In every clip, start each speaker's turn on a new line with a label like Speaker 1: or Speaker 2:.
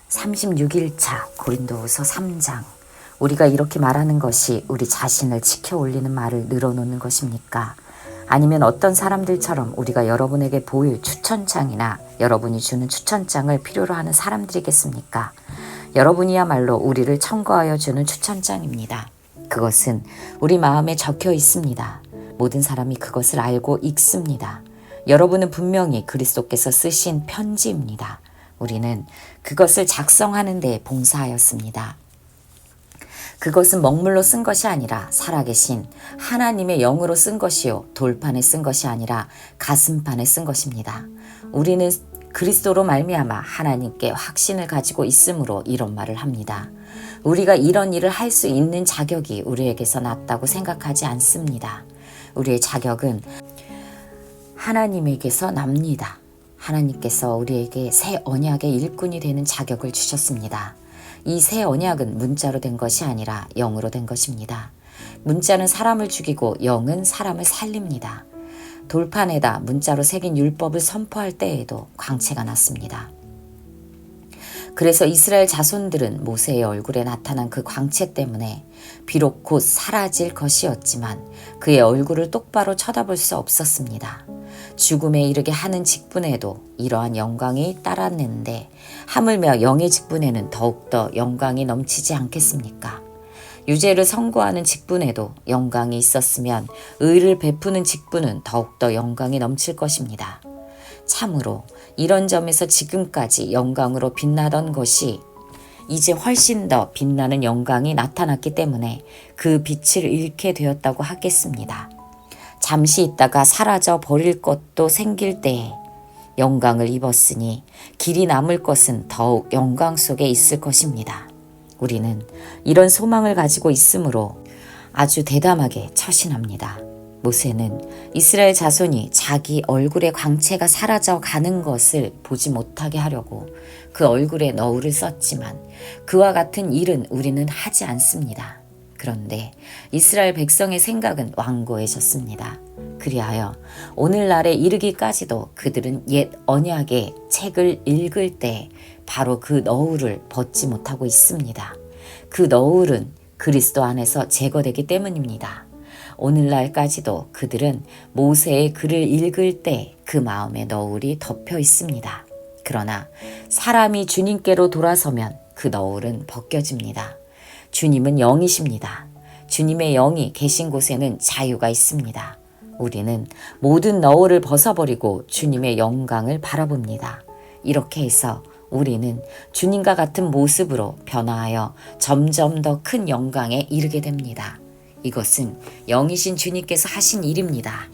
Speaker 1: 36일차 고린도후서 3장. 우리가 이렇게 말하는 것이 우리 자신을 지켜 올리는 말을 늘어놓는 것입니까? 아니면 어떤 사람들처럼 우리가 여러분에게 보일 추천장이나 여러분이 주는 추천장을 필요로 하는 사람들이겠습니까? 여러분이야말로 우리를 첨가하여 주는 추천장입니다. 그것은 우리 마음에 적혀 있습니다. 모든 사람이 그것을 알고 읽습니다. 여러분은 분명히 그리스도께서 쓰신 편지입니다. 우리는 그것을 작성하는 데 봉사하였습니다. 그것은 먹물로 쓴 것이 아니라 살아계신 하나님의 영으로 쓴 것이요, 돌판에 쓴 것이 아니라 가슴판에 쓴 것입니다. 우리는 그리스도로 말미암아 하나님께 확신을 가지고 있으므로 이런 말을 합니다. 우리가 이런 일을 할 수 있는 자격이 우리에게서 났다고 생각하지 않습니다. 우리의 자격은 하나님에게서 납니다. 하나님께서 우리에게 새 언약의 일꾼이 되는 자격을 주셨습니다. 이 새 언약은 문자로 된 것이 아니라 영으로 된 것입니다. 문자는 사람을 죽이고 영은 사람을 살립니다. 돌판에다 문자로 새긴 율법을 선포할 때에도 광채가 났습니다. 그래서 이스라엘 자손들은 모세의 얼굴에 나타난 그 광채 때문에 비록 곧 사라질 것이었지만 그의 얼굴을 똑바로 쳐다볼 수 없었습니다. 죽음에 이르게 하는 직분에도 이러한 영광이 따랐는데 하물며 영의 직분에는 더욱더 영광이 넘치지 않겠습니까? 유죄를 선고하는 직분에도 영광이 있었으면 의를 베푸는 직분은 더욱더 영광이 넘칠 것입니다. 참으로 이런 점에서 지금까지 영광으로 빛나던 것이 이제 훨씬 더 빛나는 영광이 나타났기 때문에 그 빛을 잃게 되었다고 하겠습니다. 잠시 있다가 사라져 버릴 것도 생길 때에 영광을 입었으니 길이 남을 것은 더욱 영광 속에 있을 것입니다. 우리는 이런 소망을 가지고 있으므로 아주 대담하게 처신합니다. 모세는 이스라엘 자손이 자기 얼굴의 광채가 사라져 가는 것을 보지 못하게 하려고 그 얼굴에 너울을 썼지만 그와 같은 일은 우리는 하지 않습니다. 그런데 이스라엘 백성의 생각은 완고해졌습니다. 그리하여 오늘날에 이르기까지도 그들은 옛 언약의 책을 읽을 때 바로 그 너울을 벗지 못하고 있습니다. 그 너울은 그리스도 안에서 제거되기 때문입니다. 오늘날까지도 그들은 모세의 글을 읽을 때 그 마음의 너울이 덮여 있습니다. 그러나 사람이 주님께로 돌아서면 그 너울은 벗겨집니다. 주님은 영이십니다. 주님의 영이 계신 곳에는 자유가 있습니다. 우리는 모든 너울을 벗어버리고 주님의 영광을 바라봅니다. 이렇게 해서 우리는 주님과 같은 모습으로 변화하여 점점 더 큰 영광에 이르게 됩니다. 이것은 영이신 주님께서 하신 일입니다.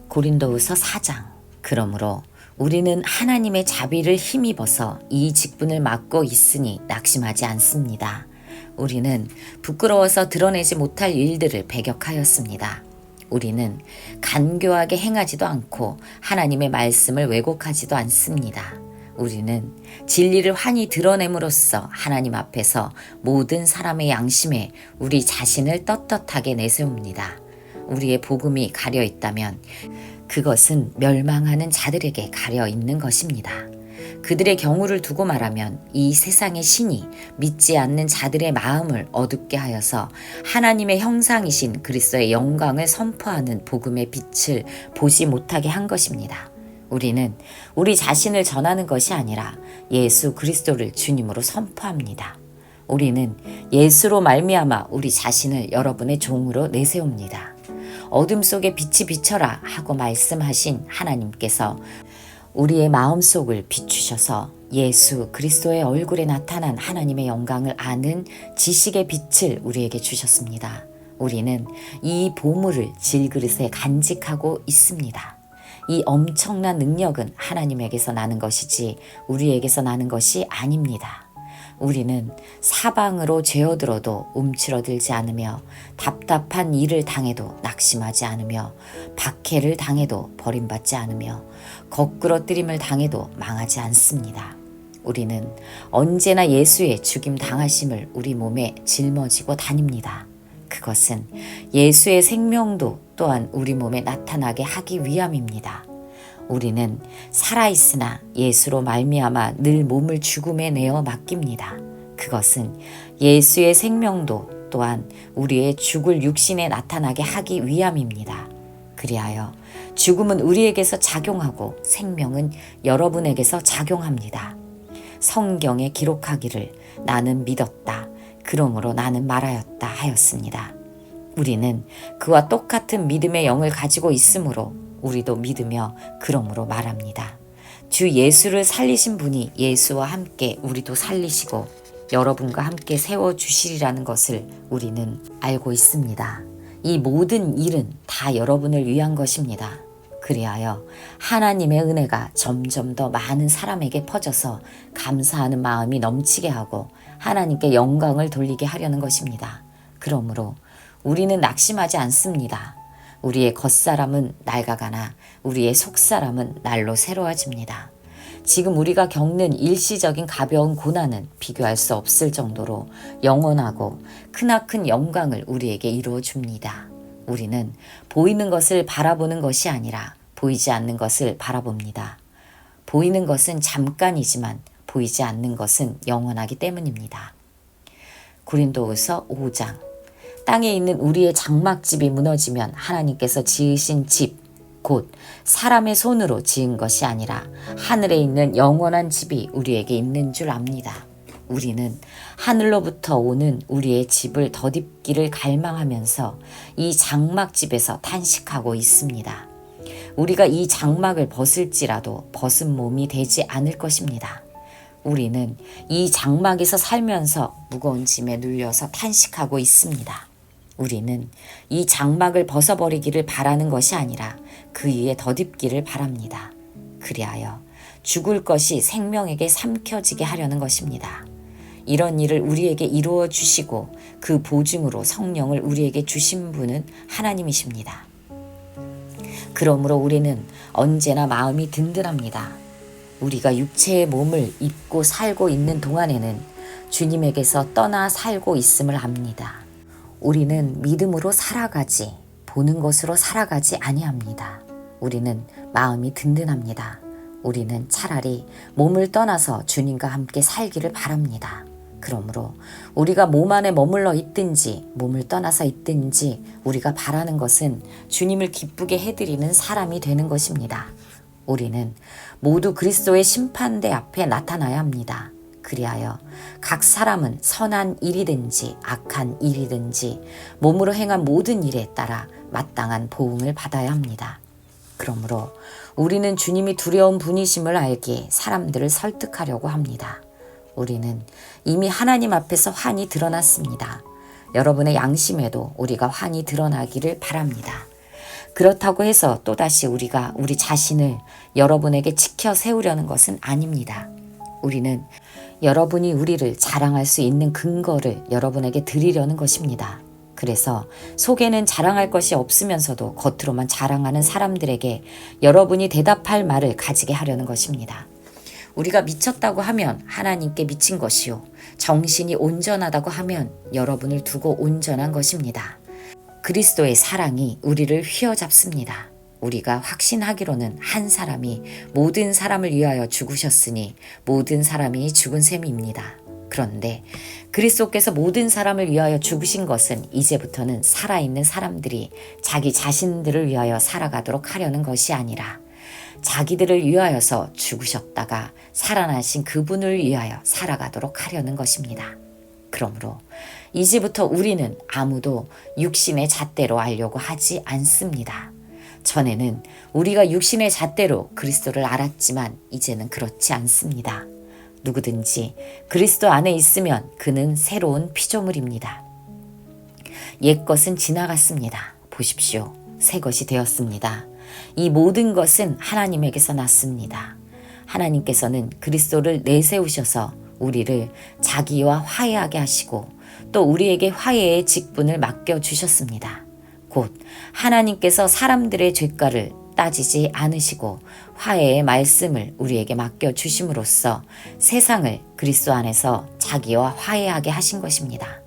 Speaker 1: 고린도후서 4장. 그러므로 우리는 하나님의 자비를 힘입어서 이 직분을 맡고 있으니 낙심하지 않습니다. 우리는 부끄러워서 드러내지 못할 일들을 배격하였습니다. 우리는 간교하게 행하지도 않고 하나님의 말씀을 왜곡하지도 않습니다. 우리는 진리를 환히 드러냄으로써 하나님 앞에서 모든 사람의 양심에 우리 자신을 떳떳하게 내세웁니다. 우리의 복음이 가려 있다면 그것은 멸망하는 자들에게 가려 있는 것입니다. 그들의 경우를 두고 말하면 이 세상의 신이 믿지 않는 자들의 마음을 어둡게 하여서 하나님의 형상이신 그리스도의 영광을 선포하는 복음의 빛을 보지 못하게 한 것입니다. 우리는 우리 자신을 전하는 것이 아니라 예수 그리스도를 주님으로 선포합니다. 우리는 예수로 말미암아 우리 자신을 여러분의 종으로 내세웁니다. 어둠 속에 빛이 비쳐라 하고 말씀하신 하나님께서 우리의 마음속을 비추셔서 예수 그리스도의 얼굴에 나타난 하나님의 영광을 아는 지식의 빛을 우리에게 주셨습니다. 우리는 이 보물을 질그릇에 간직하고 있습니다. 이 엄청난 능력은 하나님에게서 나는 것이지 우리에게서 나는 것이 아닙니다. 우리는 사방으로 죄어들어도 움츠러들지 않으며 답답한 일을 당해도 낙심하지 않으며 박해를 당해도 버림받지 않으며 거꾸러뜨림을 당해도 망하지 않습니다. 우리는 언제나 예수의 죽임 당하심을 우리 몸에 짊어지고 다닙니다. 그것은 예수의 생명도 또한 우리 몸에 나타나게 하기 위함입니다. 우리는 살아있으나 예수로 말미암아 늘 몸을 죽음에 내어 맡깁니다. 그것은 예수의 생명도 또한 우리의 죽을 육신에 나타나게 하기 위함입니다. 그리하여 죽음은 우리에게서 작용하고 생명은 여러분에게서 작용합니다. 성경에 기록하기를 나는 믿었다. 그러므로 나는 말하였다 하였습니다. 우리는 그와 똑같은 믿음의 영을 가지고 있으므로 우리도 믿으며 그러므로 말합니다. 주 예수를 살리신 분이 예수와 함께 우리도 살리시고 여러분과 함께 세워주시리라는 것을 우리는 알고 있습니다. 이 모든 일은 다 여러분을 위한 것입니다. 그리하여 하나님의 은혜가 점점 더 많은 사람에게 퍼져서 감사하는 마음이 넘치게 하고 하나님께 영광을 돌리게 하려는 것입니다. 그러므로 우리는 낙심하지 않습니다. 우리의 겉사람은 낡아가나 우리의 속사람은 날로 새로워집니다. 지금 우리가 겪는 일시적인 가벼운 고난은 비교할 수 없을 정도로 영원하고 크나큰 영광을 우리에게 이루어 줍니다. 우리는 보이는 것을 바라보는 것이 아니라 보이지 않는 것을 바라봅니다. 보이는 것은 잠깐이지만 보이지 않는 것은 영원하기 때문입니다. 고린도후서 5장. 땅에 있는 우리의 장막집이 무너지면 하나님께서 지으신 집, 곧 사람의 손으로 지은 것이 아니라 하늘에 있는 영원한 집이 우리에게 있는 줄 압니다. 우리는 하늘로부터 오는 우리의 집을 덧입기를 갈망하면서 이 장막집에서 탄식하고 있습니다. 우리가 이 장막을 벗을지라도 벗은 몸이 되지 않을 것입니다. 우리는 이 장막에서 살면서 무거운 짐에 눌려서 탄식하고 있습니다. 우리는 이 장막을 벗어버리기를 바라는 것이 아니라 그 위에 덧입기를 바랍니다. 그리하여 죽을 것이 생명에게 삼켜지게 하려는 것입니다. 이런 일을 우리에게 이루어 주시고 그 보증으로 성령을 우리에게 주신 분은 하나님이십니다. 그러므로 우리는 언제나 마음이 든든합니다. 우리가 육체의 몸을 입고 살고 있는 동안에는 주님에게서 떠나 살고 있음을 압니다. 우리는 믿음으로 살아가지 보는 것으로 살아가지 아니합니다. 우리는 마음이 든든합니다. 우리는 차라리 몸을 떠나서 주님과 함께 살기를 바랍니다. 그러므로 우리가 몸 안에 머물러 있든지 몸을 떠나서 있든지 우리가 바라는 것은 주님을 기쁘게 해드리는 사람이 되는 것입니다. 우리는 모두 그리스도의 심판대 앞에 나타나야 합니다. 그리하여 각 사람은 선한 일이든지 악한 일이든지 몸으로 행한 모든 일에 따라 마땅한 보응을 받아야 합니다. 그러므로 우리는 주님이 두려운 분이심을 알기에 사람들을 설득하려고 합니다. 우리는 이미 하나님 앞에서 환히 드러났습니다. 여러분의 양심에도 우리가 환히 드러나기를 바랍니다. 그렇다고 해서 또다시 우리가 우리 자신을 여러분에게 지켜 세우려는 것은 아닙니다. 우리는 여러분이 우리를 자랑할 수 있는 근거를 여러분에게 드리려는 것입니다. 그래서 속에는 자랑할 것이 없으면서도 겉으로만 자랑하는 사람들에게 여러분이 대답할 말을 가지게 하려는 것입니다. 우리가 미쳤다고 하면 하나님께 미친 것이요. 정신이 온전하다고 하면 여러분을 두고 온전한 것입니다. 그리스도의 사랑이 우리를 휘어잡습니다. 우리가 확신하기로는 한 사람이 모든 사람을 위하여 죽으셨으니 모든 사람이 죽은 셈입니다. 그런데 그리스도께서 모든 사람을 위하여 죽으신 것은 이제부터는 살아있는 사람들이 자기 자신들을 위하여 살아가도록 하려는 것이 아니라 자기들을 위하여서 죽으셨다가 살아나신 그분을 위하여 살아가도록 하려는 것입니다. 그러므로 이제부터 우리는 아무도 육신의 잣대로 알려고 하지 않습니다. 전에는 우리가 육신의 잣대로 그리스도를 알았지만 이제는 그렇지 않습니다. 누구든지 그리스도 안에 있으면 그는 새로운 피조물입니다. 옛것은 지나갔습니다. 보십시오. 새 것이 되었습니다. 이 모든 것은 하나님에게서 났습니다. 하나님께서는 그리스도를 내세우셔서 우리를 자기와 화해하게 하시고 또 우리에게 화해의 직분을 맡겨주셨습니다. 곧 하나님께서 사람들의 죄가를 따지지 않으시고 화해의 말씀을 우리에게 맡겨주심으로써 세상을 그리스도 안에서 자기와 화해하게 하신 것입니다.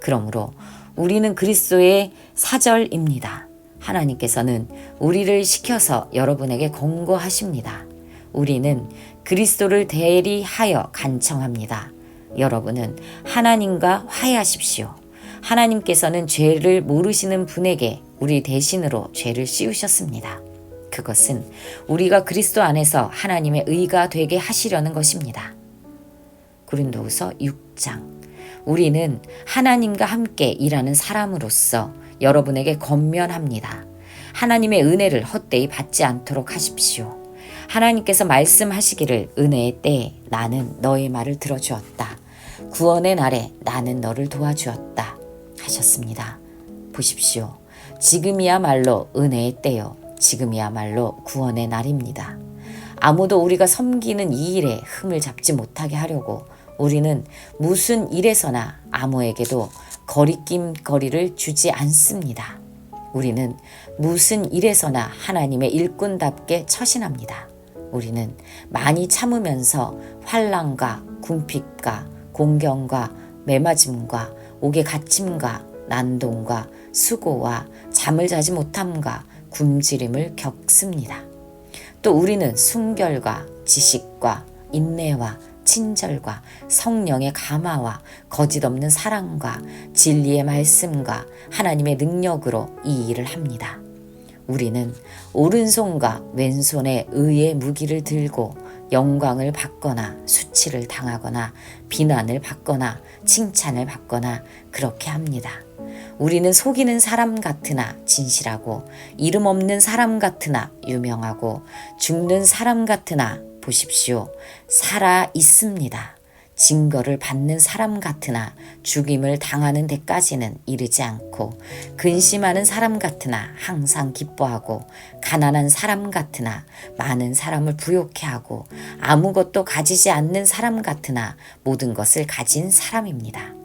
Speaker 1: 그러므로 우리는 그리스도의 사절입니다. 하나님께서는 우리를 시켜서 여러분에게 권고하십니다. 우리는 그리스도를 대리하여 간청합니다. 여러분은 하나님과 화해하십시오. 하나님께서는 죄를 모르시는 분에게 우리 대신으로 죄를 씌우셨습니다. 그것은 우리가 그리스도 안에서 하나님의 의가 되게 하시려는 것입니다. 고린도후서 6장. 우리는 하나님과 함께 일하는 사람으로서 여러분에게 권면합니다. 하나님의 은혜를 헛되이 받지 않도록 하십시오. 하나님께서 말씀하시기를 은혜의 때에 나는 너의 말을 들어주었다. 구원의 날에 나는 너를 도와주었다 하셨습니다. 보십시오. 지금이야말로 은혜의 때요. 지금이야말로 구원의 날입니다. 아무도 우리가 섬기는 이 일에 흠을 잡지 못하게 하려고 우리는 무슨 일에서나 아무에게도 거리낌거리를 주지 않습니다. 우리는 무슨 일에서나 하나님의 일꾼답게 처신합니다. 우리는 많이 참으면서 환난과 궁핍과 공경과 매맞음과 옥에 갇힘과 난동과 수고와 잠을 자지 못함과 굶주림을 겪습니다. 또 우리는 순결과 지식과 인내와 친절과 성령의 감화와 거짓없는 사랑과 진리의 말씀과 하나님의 능력으로 이 일을 합니다. 우리는 오른손과 왼손에 의의 무기를 들고 영광을 받거나 수치를 당하거나 비난을 받거나 칭찬을 받거나 그렇게 합니다. 우리는 속이는 사람 같으나 진실하고 이름 없는 사람 같으나 유명하고 죽는 사람 같으나 보십시오. 살아 있습니다. 증거를 받는 사람 같으나 죽임을 당하는 데까지는 이르지 않고 근심하는 사람 같으나 항상 기뻐하고 가난한 사람 같으나 많은 사람을 부욕해 하고 아무것도 가지지 않는 사람 같으나 모든 것을 가진 사람입니다.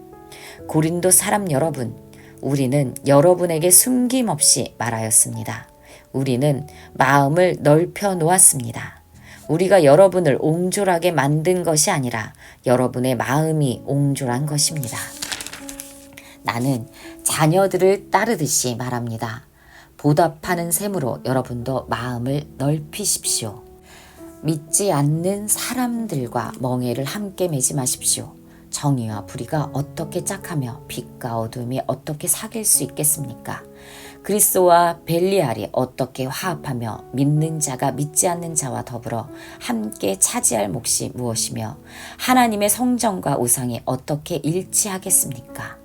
Speaker 1: 고린도 사람 여러분, 우리는 여러분에게 숨김없이 말하였습니다. 우리는 마음을 넓혀 놓았습니다. 우리가 여러분을 옹졸하게 만든 것이 아니라 여러분의 마음이 옹졸한 것입니다. 나는 자녀들을 따르듯이 말합니다. 보답하는 셈으로 여러분도 마음을 넓히십시오. 믿지 않는 사람들과 멍에를 함께 매지 마십시오. 정의와 불의가 어떻게 짝하며 빛과 어둠이 어떻게 사귈 수 있겠습니까? 그리스도와 벨리알이 어떻게 화합하며 믿는 자가 믿지 않는 자와 더불어 함께 차지할 몫이 무엇이며 하나님의 성전과 우상이 어떻게 일치하겠습니까?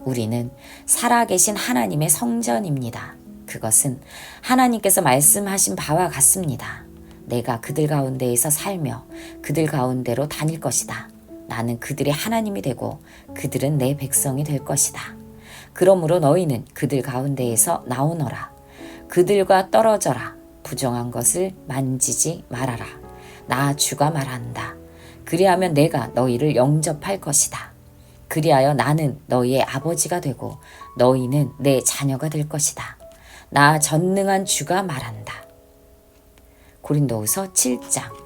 Speaker 1: 우리는 살아계신 하나님의 성전입니다. 그것은 하나님께서 말씀하신 바와 같습니다. 내가 그들 가운데에서 살며 그들 가운데로 다닐 것이다. 나는 그들의 하나님이 되고 그들은 내 백성이 될 것이다. 그러므로 너희는 그들 가운데에서 나오너라. 그들과 떨어져라. 부정한 것을 만지지 말아라. 나 주가 말한다. 그리하면 내가 너희를 영접할 것이다. 그리하여 나는 너희의 아버지가 되고 너희는 내 자녀가 될 것이다. 나 전능한 주가 말한다. 고린도후서 7장.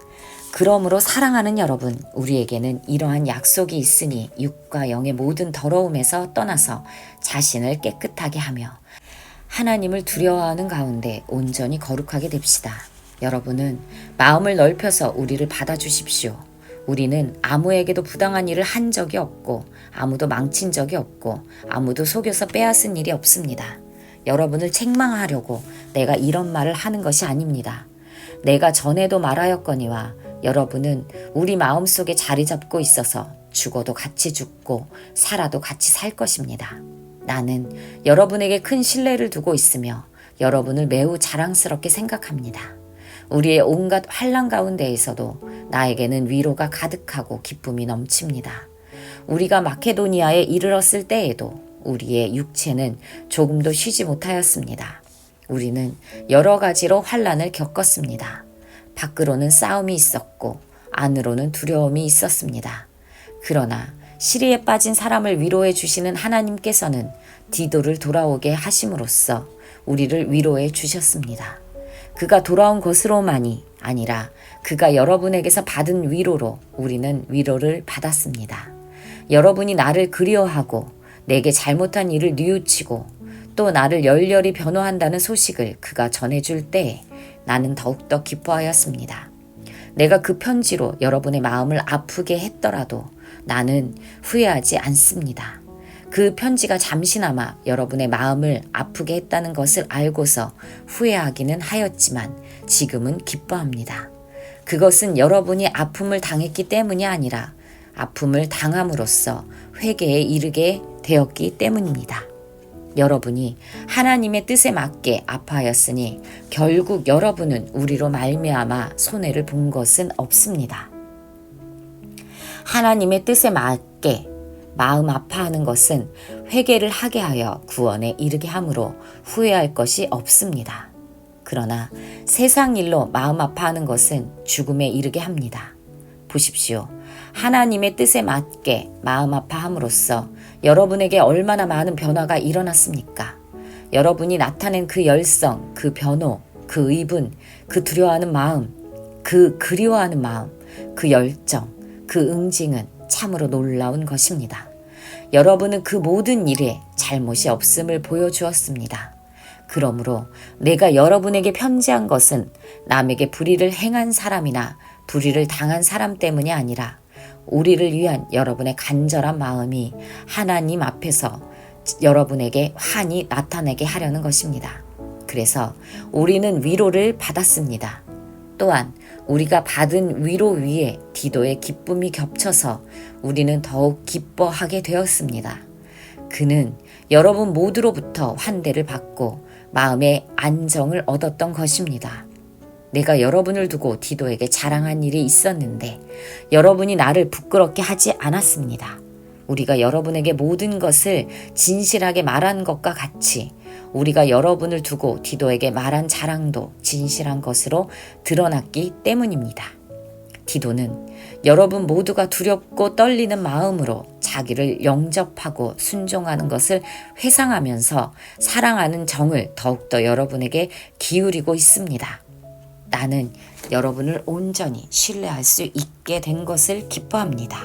Speaker 1: 그러므로 사랑하는 여러분, 우리에게는 이러한 약속이 있으니 육과 영의 모든 더러움에서 떠나서 자신을 깨끗하게 하며 하나님을 두려워하는 가운데 온전히 거룩하게 됩시다. 여러분은 마음을 넓혀서 우리를 받아주십시오. 우리는 아무에게도 부당한 일을 한 적이 없고 아무도 망친 적이 없고 아무도 속여서 빼앗은 일이 없습니다. 여러분을 책망하려고 내가 이런 말을 하는 것이 아닙니다. 내가 전에도 말하였거니와 여러분은 우리 마음속에 자리 잡고 있어서 죽어도 같이 죽고 살아도 같이 살 것입니다. 나는 여러분에게 큰 신뢰를 두고 있으며 여러분을 매우 자랑스럽게 생각합니다. 우리의 온갖 환난 가운데에서도 나에게는 위로가 가득하고 기쁨이 넘칩니다. 우리가 마케도니아에 이르렀을 때에도 우리의 육체는 조금도 쉬지 못하였습니다. 우리는 여러 가지로 환난을 겪었습니다. 밖으로는 싸움이 있었고 안으로는 두려움이 있었습니다. 그러나 시리에 빠진 사람을 위로해 주시는 하나님께서는 디도를 돌아오게 하심으로써 우리를 위로해 주셨습니다. 그가 돌아온 것으로만이 아니라 그가 여러분에게서 받은 위로로 우리는 위로를 받았습니다. 여러분이 나를 그리워하고 내게 잘못한 일을 뉘우치고 또 나를 열렬히 변호한다는 소식을 그가 전해줄 때 나는 더욱더 기뻐하였습니다. 내가 그 편지로 여러분의 마음을 아프게 했더라도 나는 후회하지 않습니다. 그 편지가 잠시나마 여러분의 마음을 아프게 했다는 것을 알고서 후회하기는 하였지만 지금은 기뻐합니다. 그것은 여러분이 아픔을 당했기 때문이 아니라 아픔을 당함으로써 회개에 이르게 되었기 때문입니다. 여러분이 하나님의 뜻에 맞게 아파하였으니 결국 여러분은 우리로 말미암아 손해를 본 것은 없습니다. 하나님의 뜻에 맞게 마음 아파하는 것은 회개를 하게 하여 구원에 이르게 함으로 후회할 것이 없습니다. 그러나 세상 일로 마음 아파하는 것은 죽음에 이르게 합니다. 보십시오. 하나님의 뜻에 맞게 마음 아파함으로써 여러분에게 얼마나 많은 변화가 일어났습니까? 여러분이 나타낸 그 열성, 그 변호, 그 의분, 그 두려워하는 마음, 그 그리워하는 마음, 그 열정, 그 응징은 참으로 놀라운 것입니다. 여러분은 그 모든 일에 잘못이 없음을 보여주었습니다. 그러므로 내가 여러분에게 편지한 것은 남에게 불의를 행한 사람이나 불의를 당한 사람 때문이 아니라 우리를 위한 여러분의 간절한 마음이 하나님 앞에서 여러분에게 환히 나타나게 하려는 것입니다. 그래서 우리는 위로를 받았습니다. 또한 우리가 받은 위로 위에 디도의 기쁨이 겹쳐서 우리는 더욱 기뻐하게 되었습니다. 그는 여러분 모두로부터 환대를 받고 마음의 안정을 얻었던 것입니다. 내가 여러분을 두고 디도에게 자랑한 일이 있었는데 여러분이 나를 부끄럽게 하지 않았습니다. 우리가 여러분에게 모든 것을 진실하게 말한 것과 같이 우리가 여러분을 두고 디도에게 말한 자랑도 진실한 것으로 드러났기 때문입니다. 디도는 여러분 모두가 두렵고 떨리는 마음으로 자기를 영접하고 순종하는 것을 회상하면서 사랑하는 정을 더욱더 여러분에게 기울이고 있습니다. 나는 여러분을 온전히 신뢰할 수 있게 된 것을 기뻐합니다.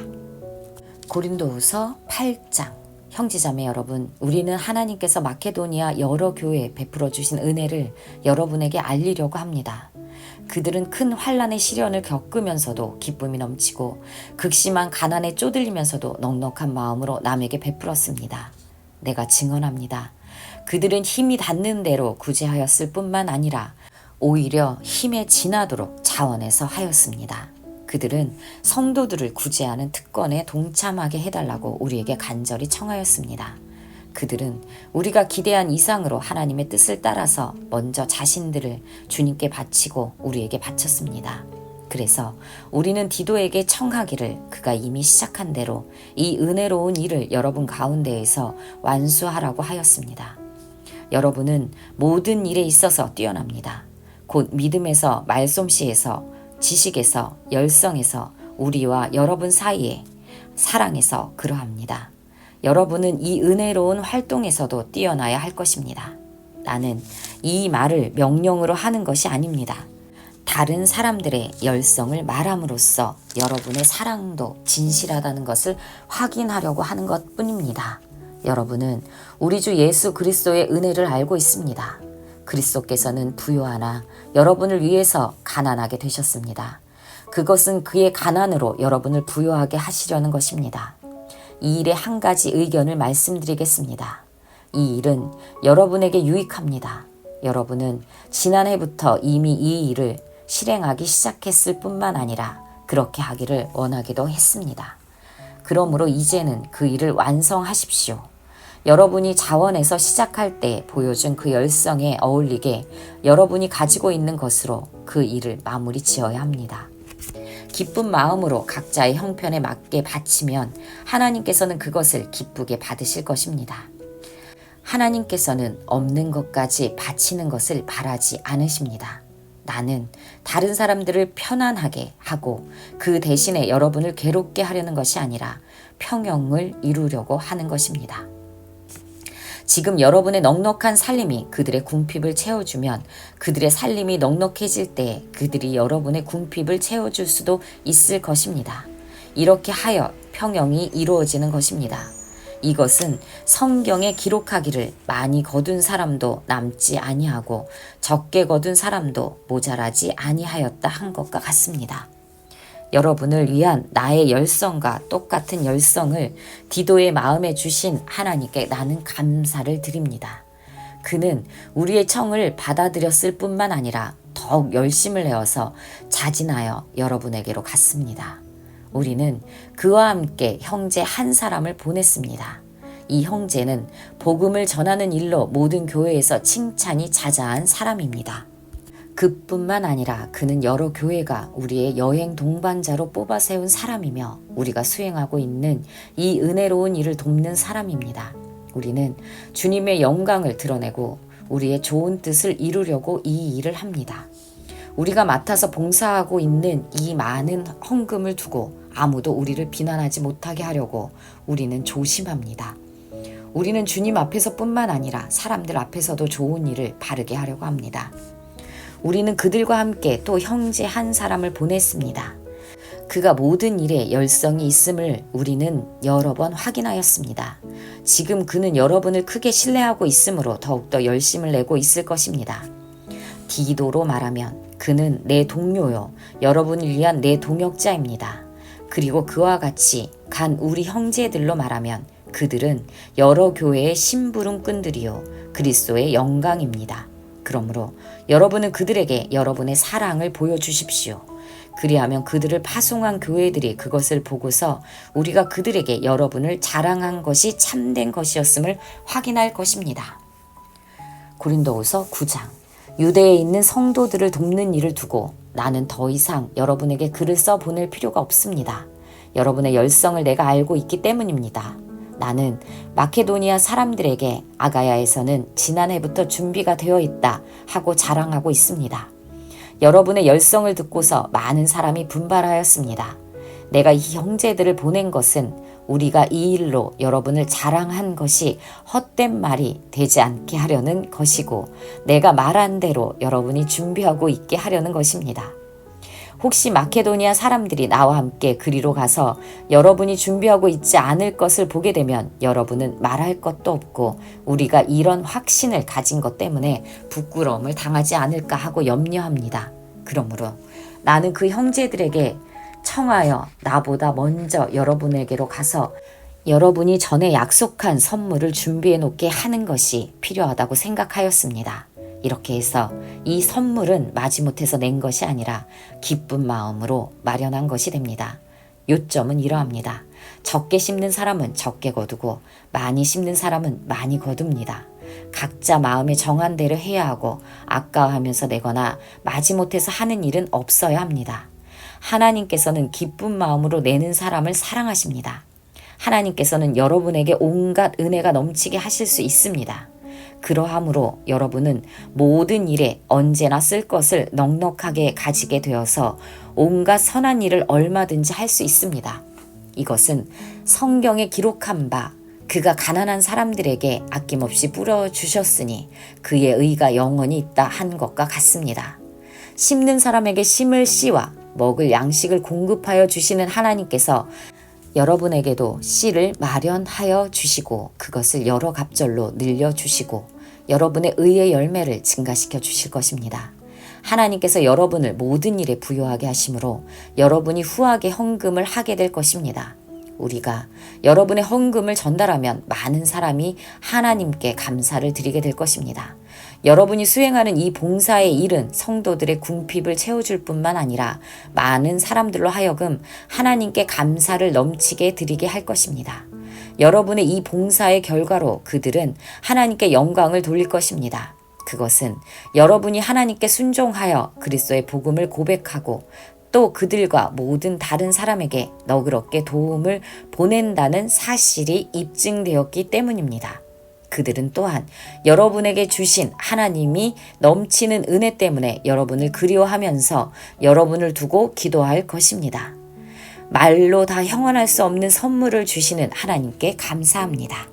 Speaker 1: 고린도후서 8장. 형제자매 여러분, 우리는 하나님께서 마케도니아 여러 교회에 베풀어 주신 은혜를 여러분에게 알리려고 합니다. 그들은 큰 환난의 시련을 겪으면서도 기쁨이 넘치고 극심한 가난에 쪼들리면서도 넉넉한 마음으로 남에게 베풀었습니다. 내가 증언합니다. 그들은 힘이 닿는 대로 구제하였을 뿐만 아니라 오히려 힘에 지나도록 자원해서 하였습니다. 그들은 성도들을 구제하는 특권에 동참하게 해달라고 우리에게 간절히 청하였습니다. 그들은 우리가 기대한 이상으로 하나님의 뜻을 따라서 먼저 자신들을 주님께 바치고 우리에게 바쳤습니다. 그래서 우리는 디도에게 청하기를 그가 이미 시작한 대로 이 은혜로운 일을 여러분 가운데에서 완수하라고 하였습니다. 여러분은 모든 일에 있어서 뛰어납니다. 곧 믿음에서, 말솜씨에서, 지식에서, 열성에서, 우리와 여러분 사이에, 사랑에서 그러합니다. 여러분은 이 은혜로운 활동에서도 뛰어나야 할 것입니다. 나는 이 말을 명령으로 하는 것이 아닙니다. 다른 사람들의 열성을 말함으로써 여러분의 사랑도 진실하다는 것을 확인하려고 하는 것뿐입니다. 여러분은 우리 주 예수 그리스도의 은혜를 알고 있습니다. 그리스도께서는 부요하나 여러분을 위해서 가난하게 되셨습니다. 그것은 그의 가난으로 여러분을 부요하게 하시려는 것입니다. 이 일에 한 가지 의견을 말씀드리겠습니다. 이 일은 여러분에게 유익합니다. 여러분은 지난해부터 이미 이 일을 실행하기 시작했을 뿐만 아니라 그렇게 하기를 원하기도 했습니다. 그러므로 이제는 그 일을 완성하십시오. 여러분이 자원에서 시작할 때 보여준 그 열성에 어울리게 여러분이 가지고 있는 것으로 그 일을 마무리 지어야 합니다. 기쁜 마음으로 각자의 형편에 맞게 바치면 하나님께서는 그것을 기쁘게 받으실 것입니다. 하나님께서는 없는 것까지 바치는 것을 바라지 않으십니다. 나는 다른 사람들을 편안하게 하고 그 대신에 여러분을 괴롭게 하려는 것이 아니라 평형을 이루려고 하는 것입니다. 지금 여러분의 넉넉한 살림이 그들의 궁핍을 채워주면 그들의 살림이 넉넉해질 때 그들이 여러분의 궁핍을 채워줄 수도 있을 것입니다. 이렇게 하여 평형이 이루어지는 것입니다. 이것은 성경에 기록하기를 많이 거둔 사람도 남지 아니하고 적게 거둔 사람도 모자라지 아니하였다 한 것과 같습니다. 여러분을 위한 나의 열성과 똑같은 열성을 디도의 마음에 주신 하나님께 나는 감사를 드립니다. 그는 우리의 청을 받아들였을 뿐만 아니라 더욱 열심을 내어서 자진하여 여러분에게로 갔습니다. 우리는 그와 함께 형제 한 사람을 보냈습니다. 이 형제는 복음을 전하는 일로 모든 교회에서 칭찬이 자자한 사람입니다. 그뿐만 아니라 그는 여러 교회가 우리의 여행 동반자로 뽑아 세운 사람이며 우리가 수행하고 있는 이 은혜로운 일을 돕는 사람입니다. 우리는 주님의 영광을 드러내고 우리의 좋은 뜻을 이루려고 이 일을 합니다. 우리가 맡아서 봉사하고 있는 이 많은 헌금을 두고 아무도 우리를 비난하지 못하게 하려고 우리는 조심합니다. 우리는 주님 앞에서뿐만 아니라 사람들 앞에서도 좋은 일을 바르게 하려고 합니다. 우리는 그들과 함께 또 형제 한 사람을 보냈습니다. 그가 모든 일에 열성이 있음을 우리는 여러 번 확인하였습니다. 지금 그는 여러분을 크게 신뢰하고 있으므로 더욱더 열심을 내고 있을 것입니다. 디도로 말하면 그는 내 동료요, 여러분을 위한 내 동역자입니다. 그리고 그와 같이 간 우리 형제들로 말하면 그들은 여러 교회의 심부름꾼들이요, 그리스도의 영광입니다. 그러므로 여러분은 그들에게 여러분의 사랑을 보여주십시오. 그리하면 그들을 파송한 교회들이 그것을 보고서 우리가 그들에게 여러분을 자랑한 것이 참된 것이었음을 확인할 것입니다. 고린도후서 9장. 유대에 있는 성도들을 돕는 일을 두고 나는 더 이상 여러분에게 글을 써보낼 필요가 없습니다. 여러분의 열성을 내가 알고 있기 때문입니다. 나는 마케도니아 사람들에게 아가야에서는 지난해부터 준비가 되어 있다 하고 자랑하고 있습니다. 여러분의 열성을 듣고서 많은 사람이 분발하였습니다. 내가 이 형제들을 보낸 것은 우리가 이 일로 여러분을 자랑한 것이 헛된 말이 되지 않게 하려는 것이고 내가 말한 대로 여러분이 준비하고 있게 하려는 것입니다. 혹시 마케도니아 사람들이 나와 함께 그리로 가서 여러분이 준비하고 있지 않을 것을 보게 되면 여러분은 말할 것도 없고 우리가 이런 확신을 가진 것 때문에 부끄러움을 당하지 않을까 하고 염려합니다. 그러므로 나는 그 형제들에게 청하여 나보다 먼저 여러분에게로 가서 여러분이 전에 약속한 선물을 준비해 놓게 하는 것이 필요하다고 생각하였습니다. 이렇게 해서 이 선물은 마지못해서 낸 것이 아니라 기쁜 마음으로 마련한 것이 됩니다. 요점은 이러합니다. 적게 심는 사람은 적게 거두고 많이 심는 사람은 많이 거둡니다. 각자 마음에 정한 대로 해야 하고 아까워하면서 내거나 마지못해서 하는 일은 없어야 합니다. 하나님께서는 기쁜 마음으로 내는 사람을 사랑하십니다. 하나님께서는 여러분에게 온갖 은혜가 넘치게 하실 수 있습니다. 그러함으로 여러분은 모든 일에 언제나 쓸 것을 넉넉하게 가지게 되어서 온갖 선한 일을 얼마든지 할 수 있습니다. 이것은 성경에 기록한 바 그가 가난한 사람들에게 아낌없이 뿌려주셨으니 그의 의가 영원히 있다 한 것과 같습니다. 심는 사람에게 심을 씨와 먹을 양식을 공급하여 주시는 하나님께서 여러분에게도 씨를 마련하여 주시고 그것을 여러 갑절로 늘려주시고 여러분의 의의 열매를 증가시켜 주실 것입니다. 하나님께서 여러분을 모든 일에 부요하게 하심으로 여러분이 후하게 헌금을 하게 될 것입니다. 우리가 여러분의 헌금을 전달하면 많은 사람이 하나님께 감사를 드리게 될 것입니다. 여러분이 수행하는 이 봉사의 일은 성도들의 궁핍을 채워줄 뿐만 아니라 많은 사람들로 하여금 하나님께 감사를 넘치게 드리게 할 것입니다. 여러분의 이 봉사의 결과로 그들은 하나님께 영광을 돌릴 것입니다. 그것은 여러분이 하나님께 순종하여 그리스도의 복음을 고백하고 또 그들과 모든 다른 사람에게 너그럽게 도움을 보낸다는 사실이 입증되었기 때문입니다. 그들은 또한 여러분에게 주신 하나님이 넘치는 은혜 때문에 여러분을 그리워하면서 여러분을 두고 기도할 것입니다. 말로 다 형언할 수 없는 선물을 주시는 하나님께 감사합니다.